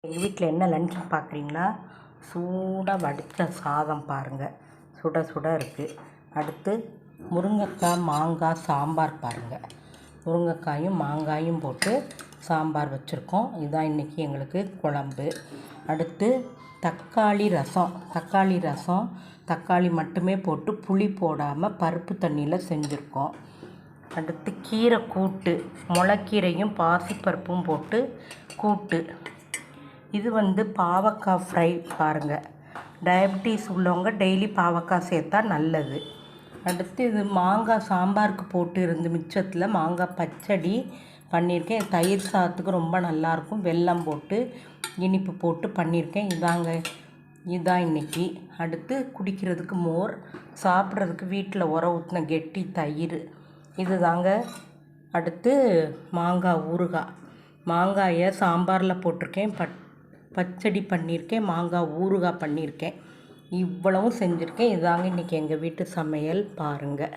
எங்கள் வீட்டில் என்ன லஞ்சுன்னு பார்க்குறீங்களா? சூடாக வடித்த சாதம் பாருங்கள், சுட சுட இருக்குது. அடுத்து முருங்கைக்காய் மாங்காய் சாம்பார் பாருங்கள். முருங்கைக்காயும் மாங்காயும் போட்டு சாம்பார் வச்சுருக்கோம். இதுதான் இன்றைக்கி எங்களுக்கு குழம்பு. அடுத்து தக்காளி ரசம் தக்காளி மட்டுமே போட்டு புளி போடாமல் பருப்பு தண்ணியில் செஞ்சுருக்கோம். அடுத்து கீரை கூட்டு, முளைக்கீரையும் பாசிப்பருப்பும் போட்டு கூட்டு. இது பாவக்காய் ஃப்ரை பாருங்கள். டயபிட்டிஸ் உள்ளவங்க டெய்லி பாவக்காய் சேர்த்தா நல்லது. அடுத்து இது மாங்காய் சாம்பாருக்கு போட்டு இருந்து மிச்சத்தில் மாங்காய் பச்சடி பண்ணியிருக்கேன். தயிர் சாதத்துக்கு ரொம்ப நல்லாயிருக்கும். வெல்லம் போட்டு இனிப்பு போட்டு பண்ணியிருக்கேன். இதுதான் இன்றைக்கி. அடுத்து குடிக்கிறதுக்கு மோர், சாப்பிட்றதுக்கு வீட்டில் உர ஊற்றின கெட்டி தயிர். இதுதாங்க. அடுத்து மாங்காய் ஊறுகாய். மாங்காயை சாம்பாரில் போட்டிருக்கேன், பச்சடி பண்ணியிருக்கேன், மாங்காய் ஊறுகாய் பண்ணியிருக்கேன். இவ்வளவும் செஞ்சுருக்கேன். இதாங்க இன்றைக்கி எங்கள் வீட்டு சமையல் பாருங்கள்.